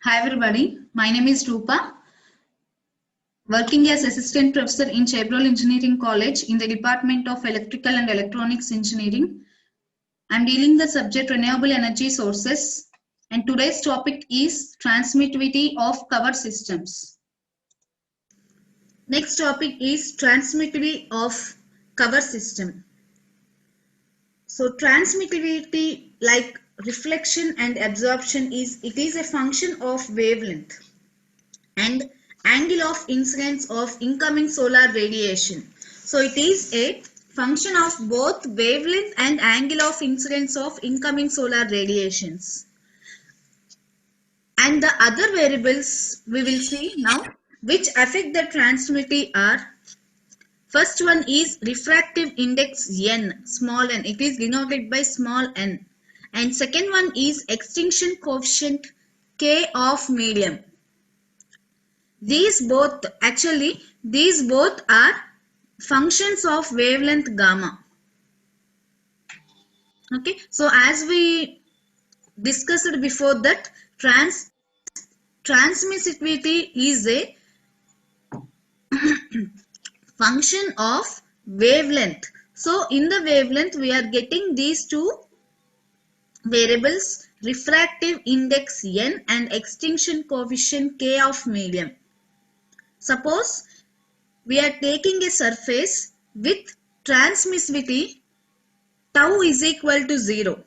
Hi everybody, my name is Rupa, working as Assistant Professor in Chevrolet Engineering College in the Department of Electrical and Electronics Engineering. I am dealing the subject Renewable Energy Sources, and today's topic is Transmittivity of Cover Systems. Next topic is Transmittivity of Cover System. So transmittivity, like reflection and absorption, is a function of wavelength and angle of incidence of incoming solar radiation. So it is a function of both wavelength and angle of incidence of incoming solar radiations. And the other variables we will see now which affect the transmittivity are: first one is refractive index n, small n, it is denoted by small n. And second one is extinction coefficient K of medium. These both are functions of wavelength gamma. Okay, so as we discussed before that transmissivity is a function of wavelength. So in the wavelength we are getting these two variables, refractive index n and extinction coefficient K of medium. Suppose we are taking a surface with transmissivity tau is equal to 0.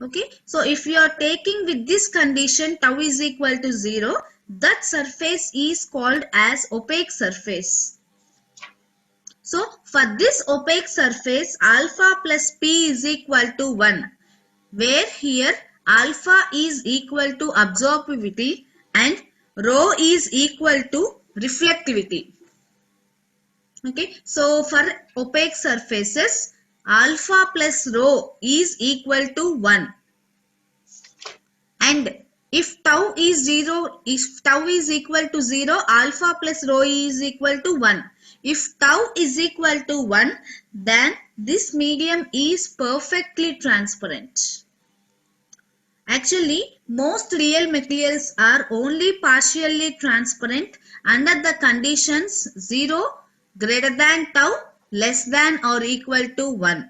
Okay, so if you are taking with this condition tau is equal to 0, that surface is called as opaque surface. So for this opaque surface, alpha plus P is equal to 1, where here alpha is equal to absorptivity and rho is equal to reflectivity. Okay, so for opaque surfaces, alpha plus rho is equal to 1. And if tau is equal to 0, alpha plus rho is equal to 1. If tau is equal to 1, then this medium is perfectly transparent. Actually, most real materials are only partially transparent under the conditions 0, greater than tau, less than or equal to 1.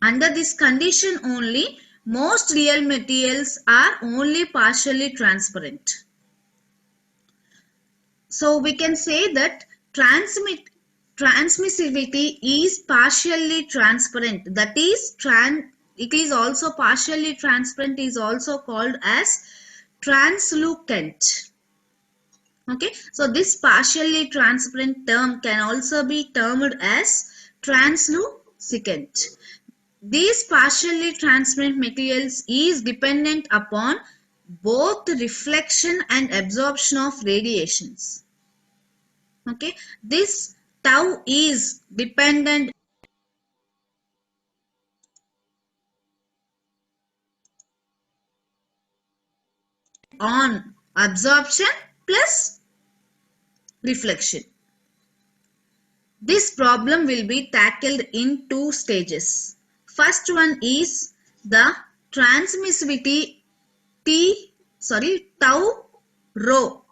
Under this condition only, most real materials are only partially transparent. So we can say that transmissivity is partially transparent. That is, it is also partially transparent is also called as translucent. Okay, so this partially transparent term can also be termed as translucent. These partially transparent materials is dependent upon both reflection and absorption of radiations. Okay, this tau is dependent on absorption plus reflection. This problem will be tackled in two stages. First one is the transmissivity tau rho.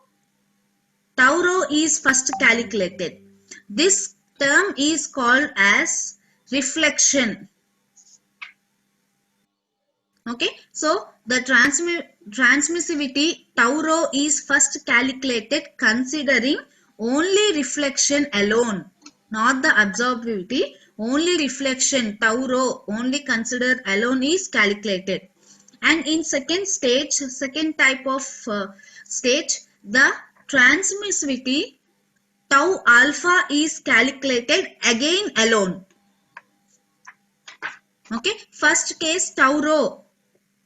Tau rho is first calculated. This term is called as reflection. Okay, so the transmissivity tau rho is first calculated considering only reflection alone, not the absorptivity. Only reflection tau rho only considered alone is calculated. And in second type of stage, the transmissivity tau alpha is calculated again alone. Okay, first case tau rho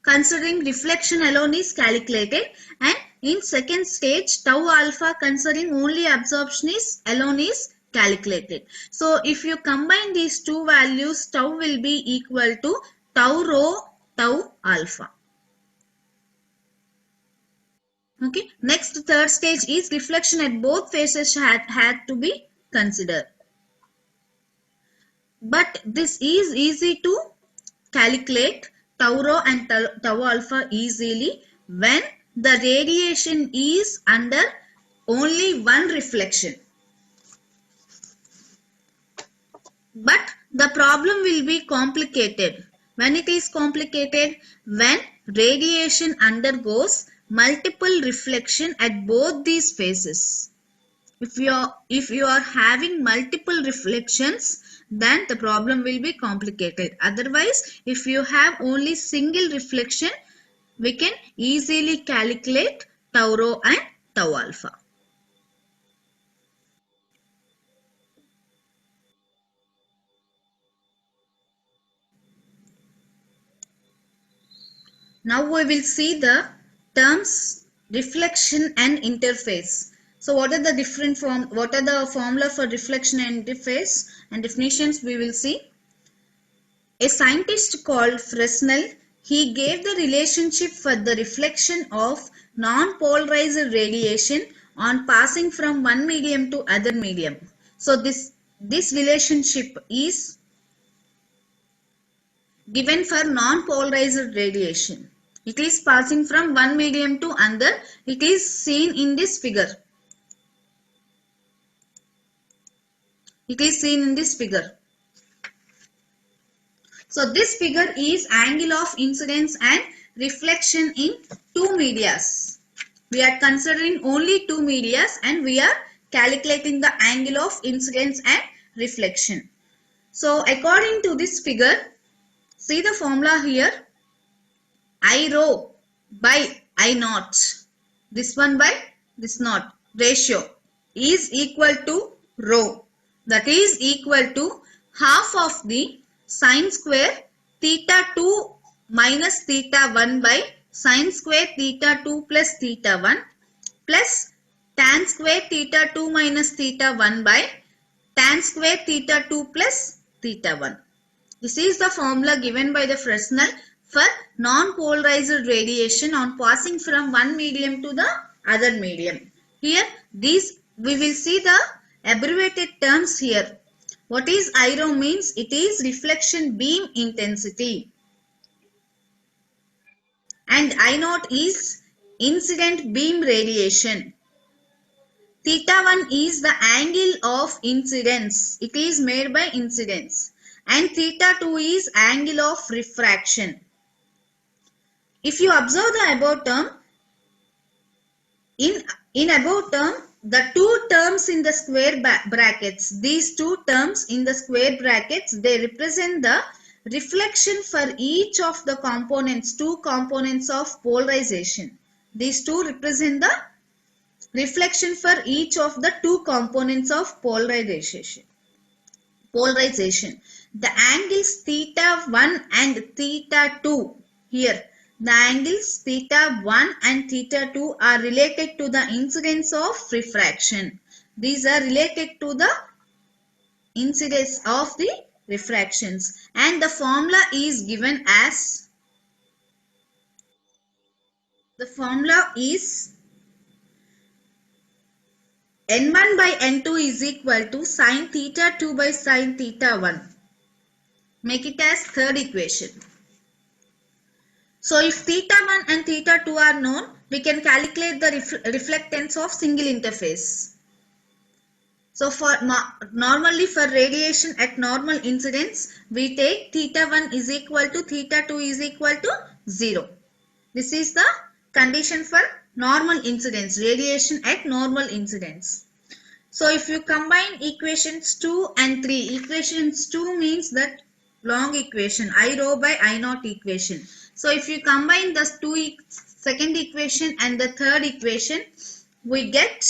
considering reflection alone is calculated, and in second stage tau alpha considering only absorption is alone is calculated. So if you combine these two values, tau will be equal to tau rho tau alpha. Okay, next third stage is reflection at both phases had to be considered. But this is easy to calculate tau rho and tau alpha easily when the radiation is under only one reflection. But the problem will be complicated. When it is complicated, when radiation undergoes multiple reflection at both these phases. If you are having multiple reflections, then the problem will be complicated. Otherwise, if you have only single reflection, we can easily calculate tau rho and tau alpha. Now we will see the terms reflection and interface. So what are the formula for reflection and interface and definitions we will see. A scientist called Fresnel, he gave the relationship for the reflection of non-polarized radiation on passing from one medium to other medium. So this relationship is given for non-polarized radiation. It is passing from one medium to another. It is seen in this figure. It is seen in this figure. So this figure is angle of incidence and reflection in two medias. We are considering only two medias and we are calculating the angle of incidence and reflection. So according to this figure, see the formula here. I rho by I naught, this one by this naught ratio is equal to rho, that is equal to half of the sine square theta 2 minus theta 1 by sine square theta 2 plus theta 1 plus tan square theta 2 minus theta 1 by tan square theta 2 plus theta 1. This is the formula given by the Fresnel for non-polarized radiation on passing from one medium to the other medium. Here we will see the abbreviated terms here. What is I rho means? It is reflection beam intensity. And I naught is incident beam radiation. Theta 1 is the angle of incidence. It is made by incidence. And theta 2 is angle of refraction. If you observe the above term, in above term, the two terms in the square brackets, these two terms in the square brackets, they represent the reflection for each of the components, two components of polarization. These two represent the reflection for each of the two components of polarization. The angles theta 1 and theta 2 here. The angles theta 1 and theta 2 are related to the incidence of refraction. These are related to the incidence of the refractions. And the formula is given as, the formula is n1 by n2 is equal to sine theta 2 by sine theta 1. Make it as third equation. So if theta 1 and theta 2 are known, we can calculate the reflectance of single interface. So normally for radiation at normal incidence, we take theta 1 is equal to theta 2 is equal to 0. This is the condition for normal incidence, radiation at normal incidence. So if you combine equations 2 and 3, equations 2 means that long equation, I rho by I naught equation. So if you combine the second equation and the third equation, we get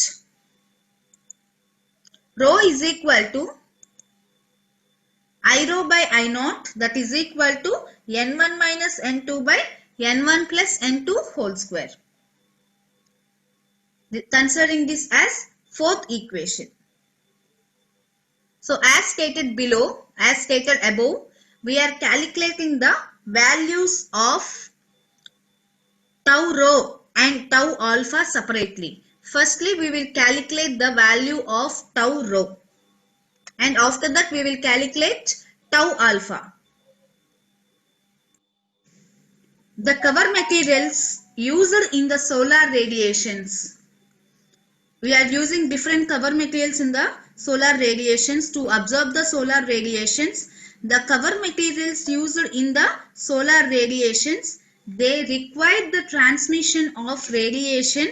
rho is equal to I rho by I naught, that is equal to n1 minus n2 by n1 plus n2 whole square. Considering this as fourth equation. So as stated below, as stated above, we are calculating the values of tau rho and tau alpha separately. Firstly, we will calculate the value of tau rho, and after that we will calculate tau alpha. The cover materials used in the solar radiations. We are using different cover materials in the solar radiations to absorb the solar radiations. The cover materials used in the solar radiations, they require the transmission of radiation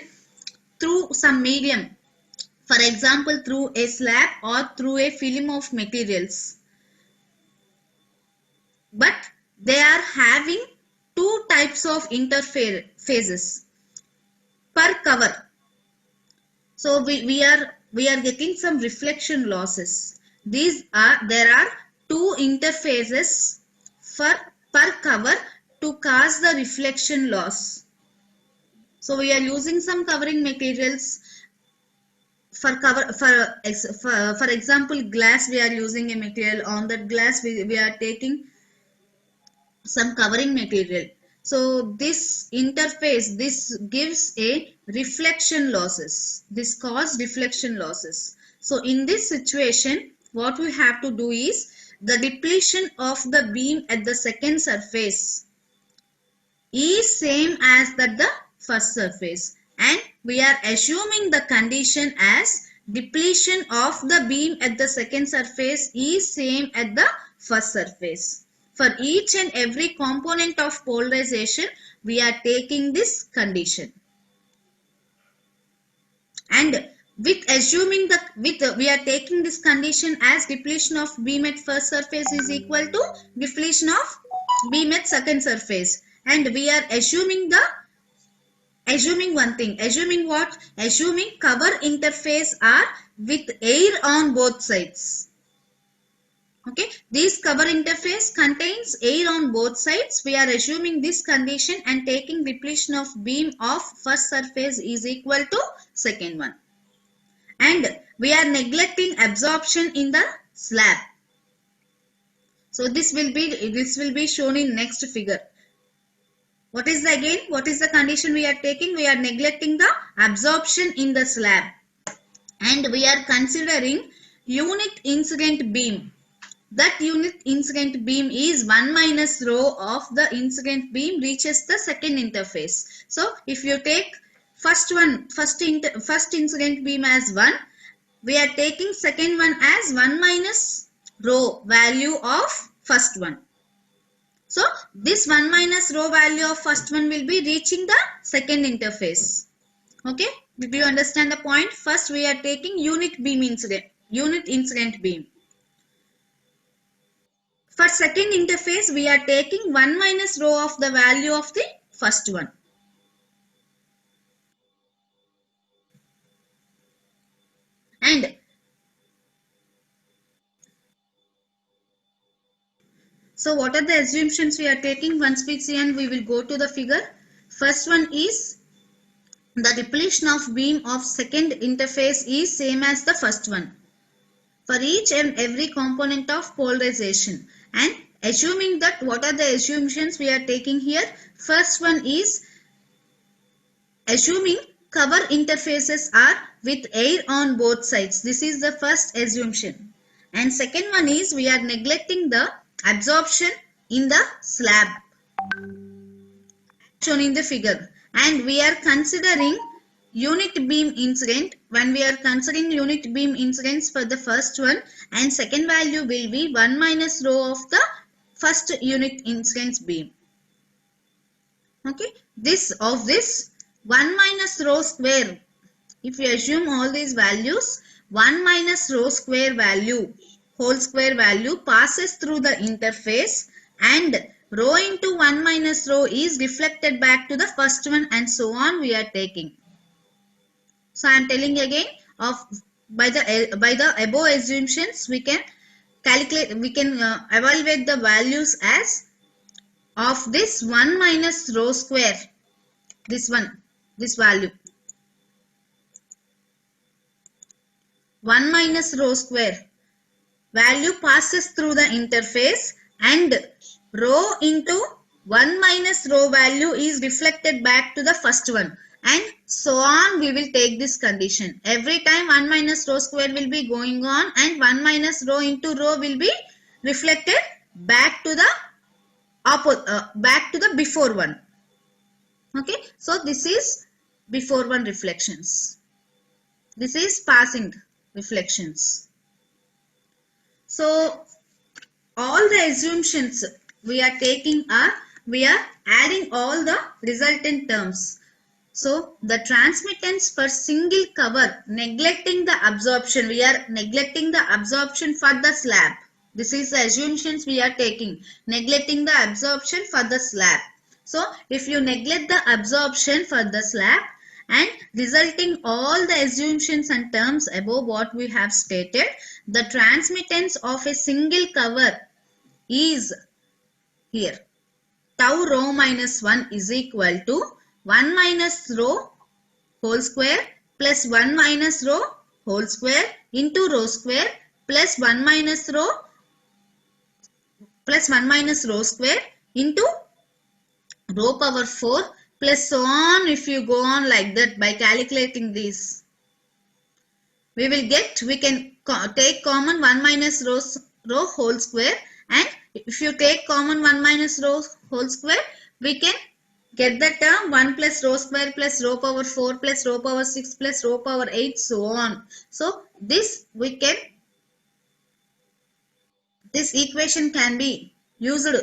through some medium. For example, through a slab or through a film of materials. But they are having two types of interfaces per cover. So we are getting some reflection losses. There are two interfaces for per cover to cause the reflection loss. So we are using some covering materials for cover for example, glass. We are using a material. On that glass we are taking some covering material. So this interface, this gives a reflection losses. This causes reflection losses. So in this situation, what we have to do is the depletion of the beam at the second surface is same as that the first surface, and we are assuming the condition as depletion of the beam at the second surface is same at the first surface. For each and every component of polarization, we are taking this condition. And with assuming we are taking this condition as depletion of beam at first surface is equal to depletion of beam at second surface. And we are assuming one thing. Assuming what? Assuming cover interface are with air on both sides. Okay, this cover interface contains air on both sides. We are assuming this condition and taking depletion of beam of first surface is equal to second one. And we are neglecting absorption in the slab. So this will be shown in next figure. What is the condition we are taking? We are neglecting the absorption in the slab. And we are considering unit incident beam. That unit incident beam is 1 minus rho of the incident beam reaches the second interface. So if you take first incident beam as 1, we are taking second one as 1 minus rho value of first one. So this 1 minus rho value of first one will be reaching the second interface. Okay, do you understand the point? First we are taking unit incident beam. For second interface, we are taking 1 minus rho of the value of the first one. And so what are the assumptions we are taking? Once we see and we will go to the figure. First one is the depletion of beam of second interface is same as the first one for each and every component of polarization. And assuming that, what are the assumptions we are taking here? First one is assuming cover interfaces are with air on both sides. This is the first assumption. And second one is we are neglecting the absorption in the slab shown in the figure. And we are considering unit beam incident. When we are considering unit beam incidence for the first one, and second value will be 1 minus rho of the first unit incidence beam. Okay, this 1 minus rho square, if you assume all these values, 1 minus rho square value, whole square value passes through the interface, and rho into 1 minus rho is reflected back to the first one, and so on we are taking. So I am telling again, by the above assumptions we can evaluate the values as of this 1 minus rho square, this value 1 minus rho square value passes through the interface, and rho into 1 minus rho value is reflected back to the first one, and so on we will take this condition. Every time 1 minus rho square will be going on, and 1 minus rho into rho will be reflected back to the before one. Okay, so this is before one reflections. This is passing reflections. So all the assumptions we are taking are, we are adding all the resultant terms. So the transmittance for single cover, neglecting the absorption, we are neglecting the absorption for the slab. This is the assumptions we are taking, neglecting the absorption for the slab. So if you neglect the absorption for the slab and resulting all the assumptions and terms above what we have stated, the transmittance of a single cover is here. Tau rho minus 1 is equal to 1 minus rho whole square plus 1 minus rho whole square into rho square plus 1 minus rho square into rho power 4 plus so on. If you go on like that by calculating this, we can take common 1 minus rho whole square, and if you take common 1 minus rho whole square, we can get the term 1 plus rho square plus rho power 4 plus rho power 6 plus rho power 8 so on. So this equation can be used.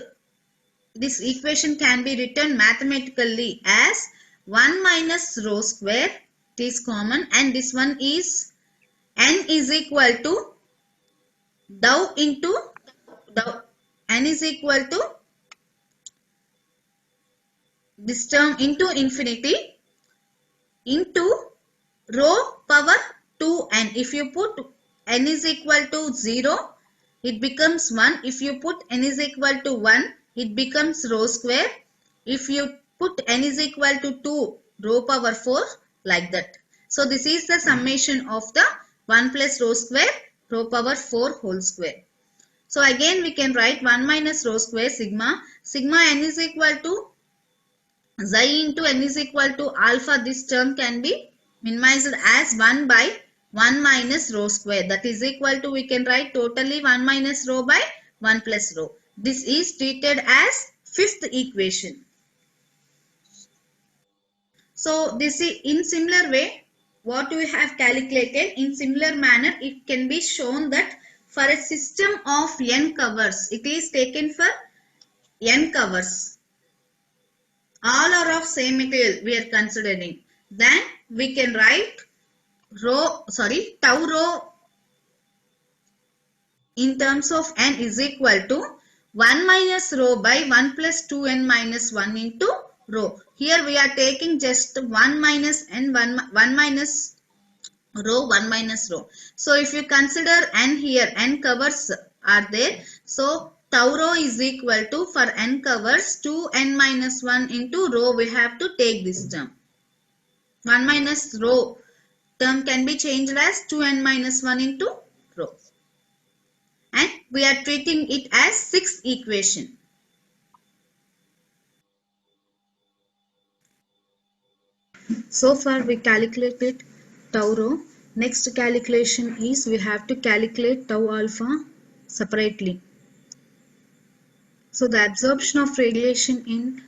This equation can be written mathematically as 1 minus rho square, it is common, and this one is n is equal to dou into dou, n is equal to this term into infinity into rho power 2n. If you put n is equal to 0, it becomes 1. If you put n is equal to 1, it becomes rho square. If you put n is equal to 2, rho power 4, like that. So this is the summation of the 1 plus rho square, rho power 4 whole square. So again we can write 1 minus rho square sigma n is equal to xi into n is equal to alpha. This term can be minimized as 1 by 1 minus rho square, that is equal to, we can write totally 1 minus rho by 1 plus rho. This is treated as fifth equation. So this is in similar way what we have calculated, in similar manner it can be shown that for a system of n covers, it is taken for n covers, all are of same material we are considering, then we can write tau rho in terms of n is equal to 1 minus rho by 1 plus 2n minus 1 into rho. Here we are taking just 1 minus n, 1 minus rho, 1 minus rho. So if you consider n here, n covers are there. So tau rho is equal to, for n covers, 2n minus 1 into rho, we have to take this term. 1 minus rho term can be changed as 2n minus 1 into rho. And we are treating it as sixth equation. So far we calculated tau rho. Next calculation is we have to calculate tau alpha separately. So the absorption of radiation in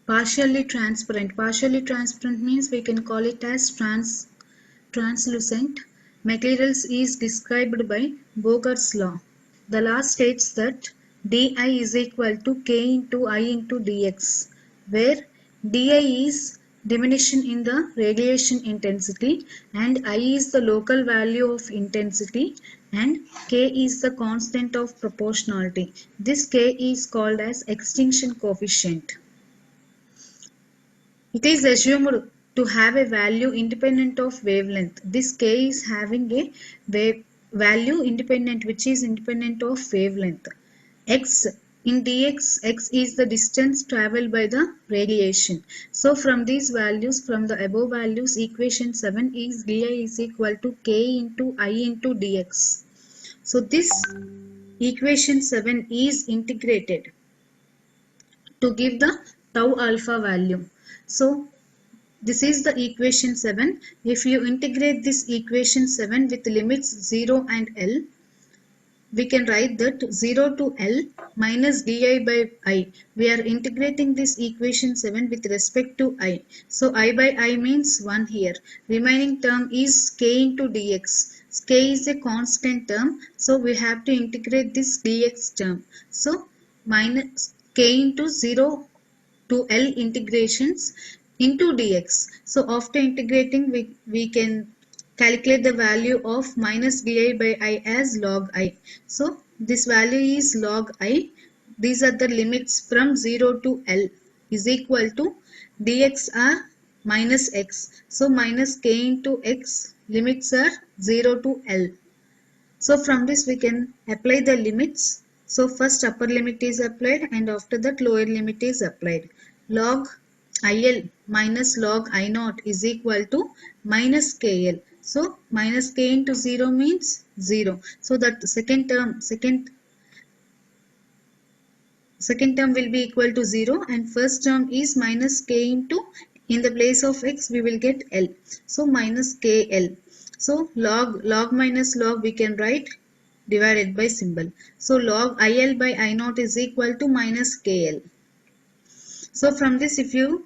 partially transparent. Partially transparent means we can call it as translucent materials is described by Bogart's law. The law states that di is equal to k into I into dx, where di is diminution in the radiation intensity and I is the local value of intensity and k is the constant of proportionality. This k is called as extinction coefficient. It is assumed to have a value independent of wavelength. This k is having a value independent, which is independent of wavelength. X in dx, x is the distance traveled by the radiation. So from these values, from the above values, equation 7 is di is equal to k into I into dx. So this equation 7 is integrated to give the tau alpha value. So this is the equation 7. If you integrate this equation 7 with limits 0 and L, we can write that 0 to L minus di by I. We are integrating this equation 7 with respect to I. So I by I means 1 here. Remaining term is k into dx. K is a constant term. So we have to integrate this dx term. So minus k into 0 to L integrations into dx. So after integrating, we can calculate the value of minus di by I as log I. So this value is log I. These are the limits from 0 to L is equal to dx are minus x. So minus k into x, limits are 0 to L. So from this we can apply the limits. So first upper limit is applied and after that lower limit is applied. Log IL minus log I naught is equal to minus KL. So minus K into 0 means 0. So that second term will be equal to 0 and first term is minus K into, in the place of x we will get L. So minus KL. So log minus log we can write divided by symbol. So log IL by I naught is equal to minus KL. So from this, if you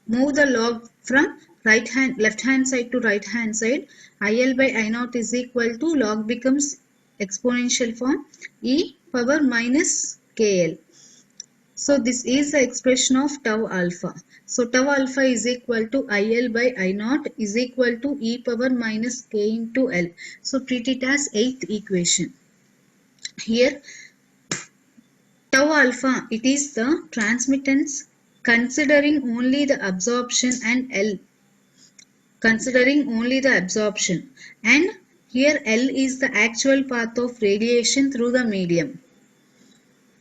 move the log from left hand side to right hand side, IL by I naught is equal to, log becomes exponential form e power minus KL. So this is the expression of tau alpha. So tau alpha is equal to IL by I naught is equal to e power minus k into L. So treat it as 8th equation. Here tau alpha, it is the transmittance considering only the absorption, and L considering only the absorption, and here L is the actual path of radiation through the medium.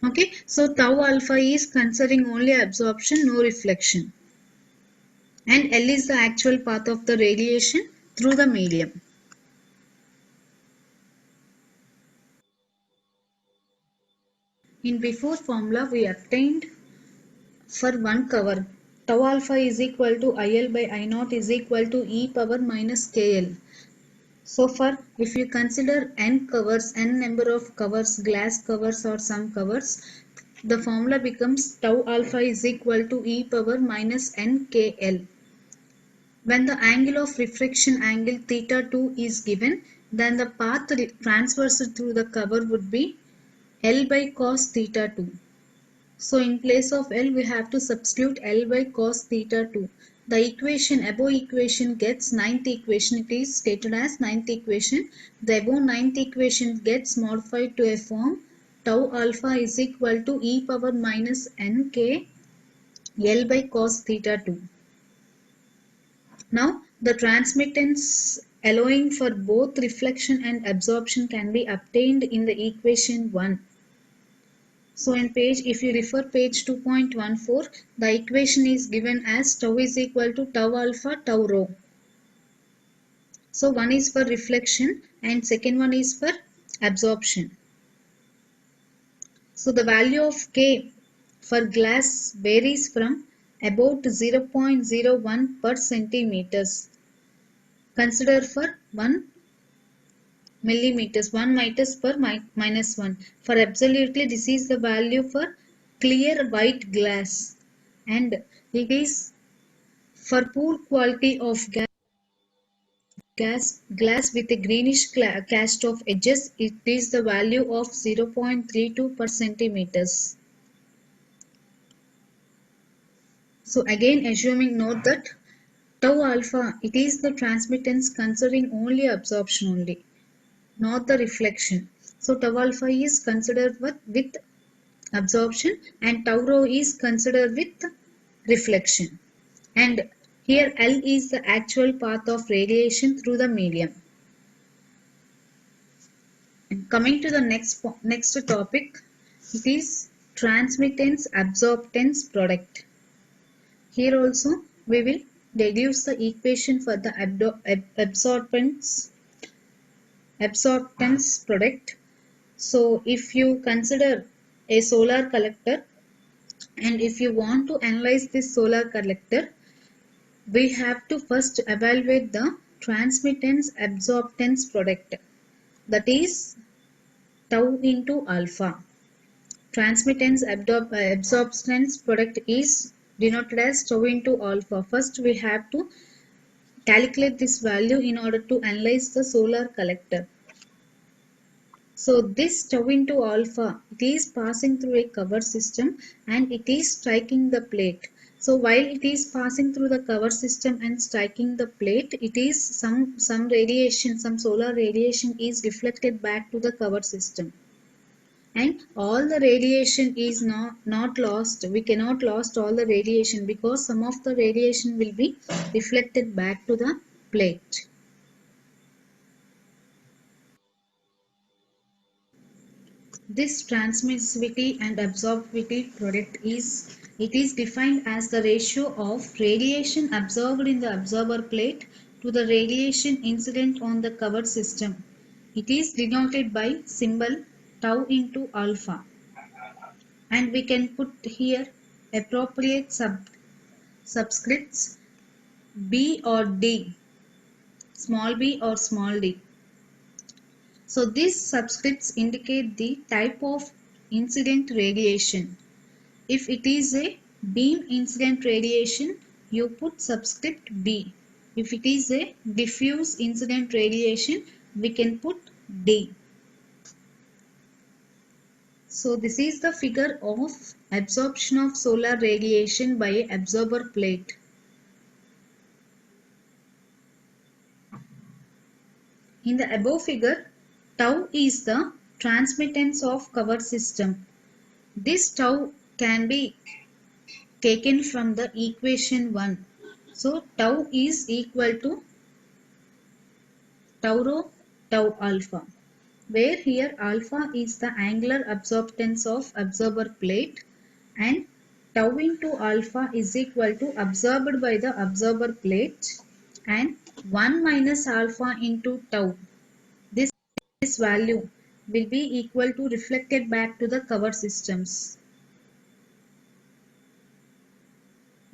Okay, so tau alpha is considering only absorption, no reflection, and L is the actual path of the radiation through the medium. In before formula we obtained for one cover, tau alpha is equal to IL by I naught is equal to e power minus KL. So for, if you consider n covers, n number of covers, glass covers or some covers, the formula becomes tau alpha is equal to e power minus nkl. When the angle of refraction angle theta 2 is given, then the path transversed through the cover would be L by cos theta 2. So in place of L we have to substitute L by cos theta 2. The equation, above equation gets ninth equation. It is stated as ninth equation. The above ninth equation gets modified to a form tau alpha is equal to e power minus nk L by cos theta 2. Now the transmittance allowing for both reflection and absorption can be obtained in the equation 1. So in page, if you refer page 2.14, the equation is given as tau is equal to tau alpha tau rho. So one is for reflection and second one is for absorption. So the value of K for glass varies from about 0.01 per centimeters. Consider for 1 millimeters, 1 meters per minus 1. For absolutely, this is the value for clear white glass, and it is for poor quality of glass with a greenish cast of edges, it is the value of 0.32 per centimeters. So again, assuming, note that tau alpha, it is the transmittance considering only absorption only, not the reflection. So tau alpha is considered with absorption and tau rho is considered with reflection. And here L is the actual path of radiation through the medium. And coming to the next topic, it is transmittance absorptance product. Here also we will deduce the equation for the absorptance product. So if you consider a solar collector and if you want to analyze this solar collector, we have to first evaluate the transmittance absorptance product. that is tau into alpha. Transmittance absorbance product is denoted as tau into alpha. First we have to calculate this value in order to analyze the solar collector. So this tau into alpha, it is passing through a cover system and it is striking the plate. So while it is passing through the cover system and striking the plate, it is some radiation, some solar radiation is reflected back to the cover system. And all the radiation is not lost. We cannot lost all the radiation because some of the radiation will be reflected back to the plate. This transmissivity and absorptivity product is defined as the ratio of radiation absorbed in the absorber plate to the radiation incident on the covered system. It is denoted by symbol tau into alpha, and we can put here appropriate subscripts B or D, small b or small d. So these subscripts indicate the type of incident radiation. If it is a beam incident radiation, you put subscript B. If it is a diffuse incident radiation, we can put D. So this is the figure of absorption of solar radiation by absorber plate. In the above figure, tau is the transmittance of cover system. This tau can be taken from the equation 1. So tau is equal to tau rho tau alpha, where here alpha is the angular absorptance of absorber plate and tau into alpha is equal to absorbed by the absorber plate and 1 minus alpha into tau. This value will be equal to reflected back to the cover systems.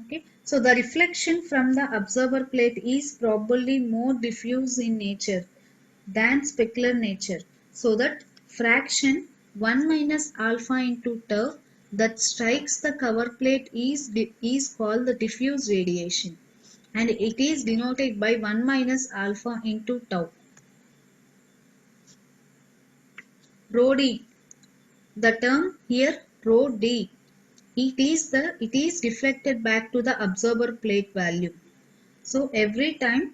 Okay, so the reflection from the observer plate is probably more diffuse in nature than specular nature. So that fraction 1 minus alpha into tau that strikes the cover plate is called the diffuse radiation, and it is denoted by 1 minus alpha into tau. Rho d, the term here rho d, it is reflected back to the observer plate value. So every time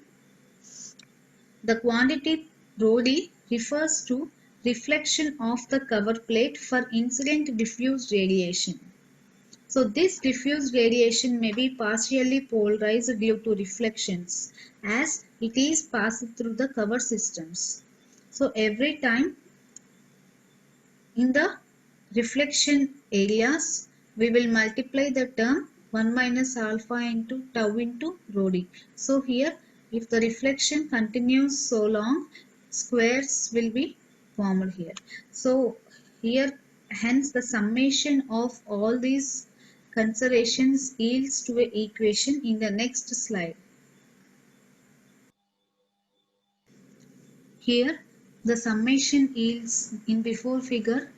the quantity rho d refers to reflection of the cover plate for incident diffuse radiation. So this diffuse radiation may be partially polarized due to reflections as it is passed through the cover systems. So every time in the reflection areas, we will multiply the term 1 minus alpha into tau into rho d. So here, if the reflection continues so long, squares will be formed here. So here, hence the summation of all these considerations yields to an equation in the next slide. Here the summation yields in before figure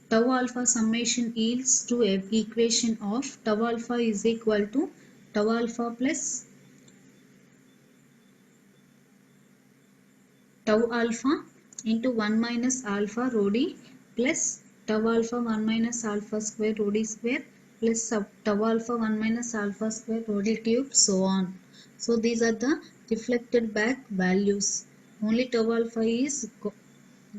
tau alpha summation yields to a equation of tau alpha is equal to tau alpha plus tau alpha into 1 minus alpha rho d plus tau alpha 1 minus alpha square rho d square plus tau alpha 1 minus alpha square rho d cube so on. So these are the reflected back values. Only tau alpha is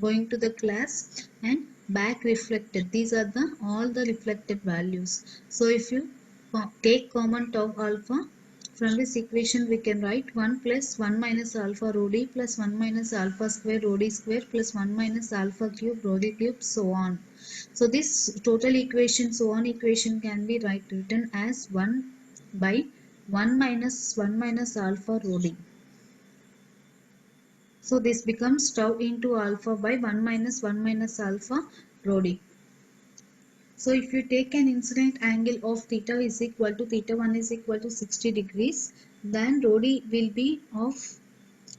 going to the class and back reflected. These are the all the reflected values. So if you take common tau alpha, from this equation we can write 1 plus 1 minus alpha rho d plus 1 minus alpha square rho d square plus 1 minus alpha cube rho d cube so on. So this total equation so on equation can be written as 1 by 1 minus alpha rho d. So this becomes tau into alpha by 1 minus alpha rho d. So if you take an incident angle of theta is equal to theta 1 is equal to 60 degrees, then rho d will be of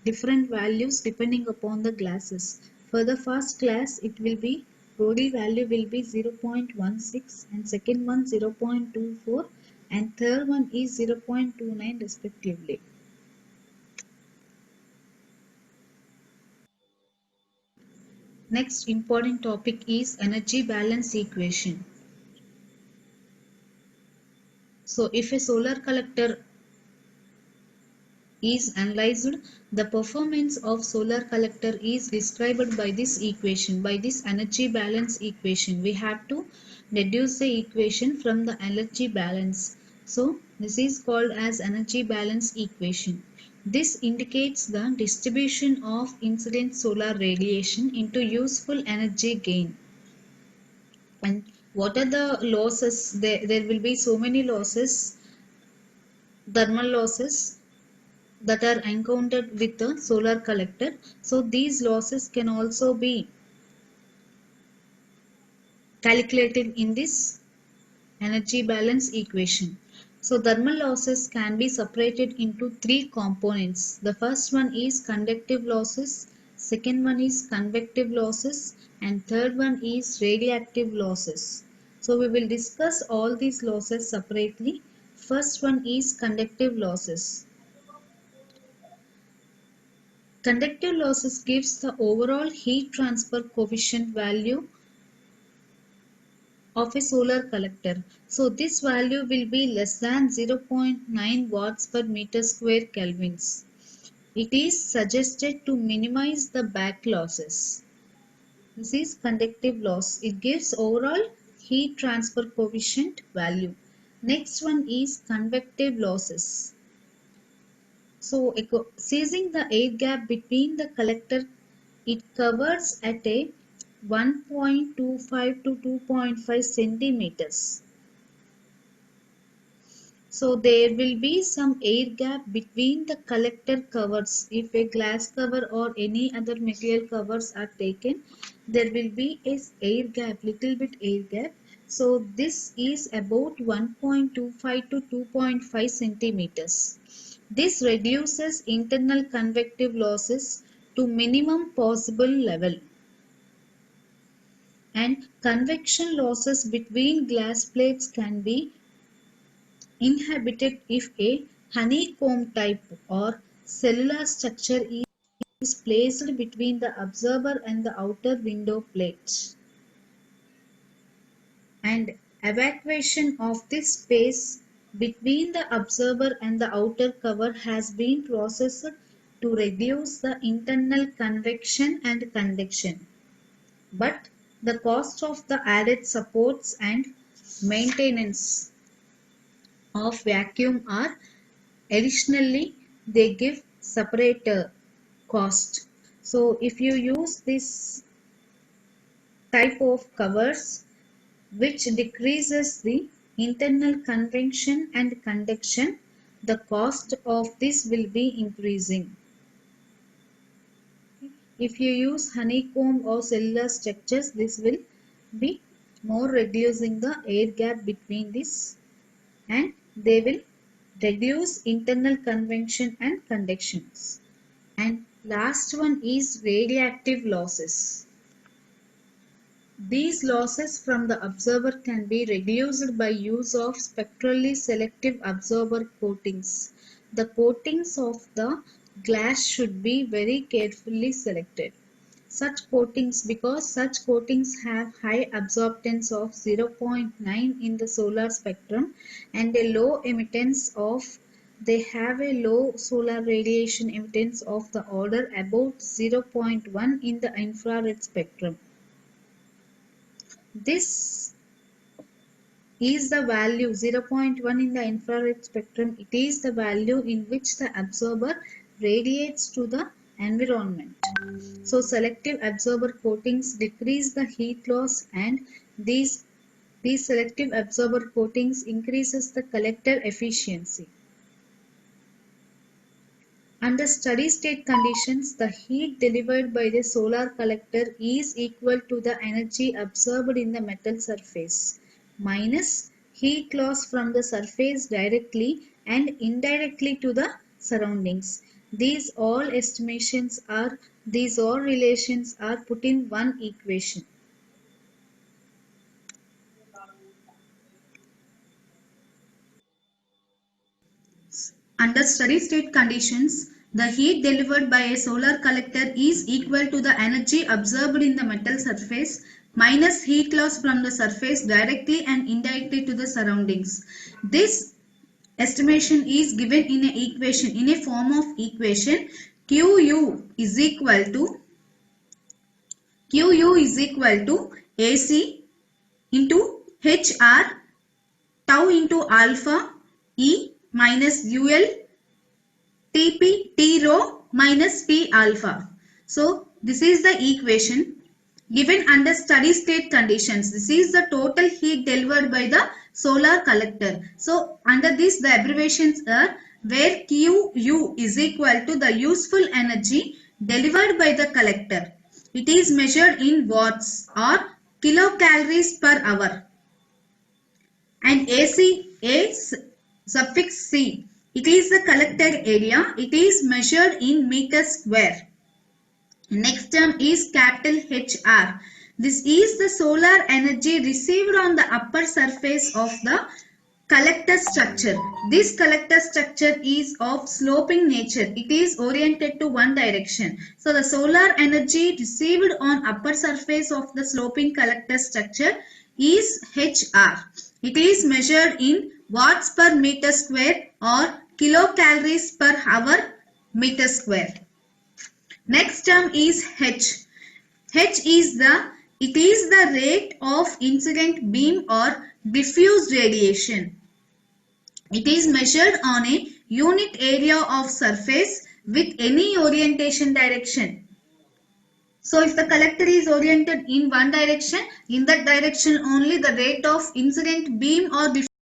different values depending upon the glasses. For the first class, it will be Brody value will be 0.16 and second one 0.24 and third one is 0.29 respectively. Next important topic is energy balance equation. So if a solar collector is analyzed, the performance of solar collector is described by this equation, by this energy balance equation. We have to deduce the equation from the energy balance. So this is called as energy balance equation. This indicates the distribution of incident solar radiation into useful energy gain. And what are the losses? There will be so many losses, thermal losses that are encountered with the solar collector. So these losses can also be calculated in this energy balance equation. So thermal losses can be separated into three components. The first one is conductive losses, second one is convective losses, and third one is radioactive losses. So we will discuss all these losses separately. First one is conductive losses. Conductive losses gives the overall heat transfer coefficient value of a solar collector. So this value will be less than 0.9 watts per meter square kelvins. It is suggested to minimize the back losses. This is conductive loss. It gives overall heat transfer coefficient value. Next one is convective losses. So seizing the air gap between the collector, it covers at a 1.25 to 2.5 centimeters. So there will be some air gap between the collector covers. If a glass cover or any other material covers are taken, there will be a air gap, little bit air gap. So this is about 1.25 to 2.5 centimeters. This reduces internal convective losses to minimum possible level. And convection losses between glass plates can be inhibited if a honeycomb type or cellular structure is placed between the observer and the outer window plate. And evacuation of this space between the observer and the outer cover has been processed to reduce the internal convection and conduction. But the cost of the added supports and maintenance of vacuum are additionally they give separate cost. So if you use this type of covers which decreases the internal convection and conduction, the cost of this will be increasing. If you use honeycomb or cellular structures, this will be more reducing the air gap between this, and they will reduce internal convection and conductions. And last one is radioactive losses. These losses from the observer can be reduced by use of spectrally selective absorber coatings. The coatings of the glass should be very carefully selected. Because such coatings have high absorptance of 0.9 in the solar spectrum and a low emittance of they have a low solar radiation emittance of the order about 0.1 in the infrared spectrum. This is the value 0.1 in the infrared spectrum. It is the value in which the absorber radiates to the environment. So selective absorber coatings decrease the heat loss, and these selective absorber coatings increases the collector efficiency. Under steady state conditions, the heat delivered by the solar collector is equal to the energy absorbed in the metal surface minus heat loss from the surface directly and indirectly to the surroundings. These all estimations are These all relations are put in one equation. Under steady state conditions, the heat delivered by a solar collector is equal to the energy absorbed in the metal surface minus heat loss from the surface directly and indirectly to the surroundings. This estimation is given in a equation, in a form of equation. QU is equal to AC into HR tau into alpha E minus UL TP T rho minus P alpha. So this is the equation given under steady state conditions. This is the total heat delivered by the solar collector. So under this the abbreviations are where QU is equal to the useful energy delivered by the collector. It is measured in watts or kilocalories per hour. And A suffix C. It is the collected area. It is measured in meters square. Next term is capital HR. This is the solar energy received on the upper surface of the collector structure. This collector structure is of sloping nature. It is oriented to one direction. So the solar energy received on upper surface of the sloping collector structure is HR. It is measured in watts per meter square or kilocalories per hour meter square. Next term is H. H is the rate of incident beam or diffused radiation. It is measured on a unit area of surface with any orientation direction. So if the collector is oriented in one direction, in that direction only the rate of incident beam or diffused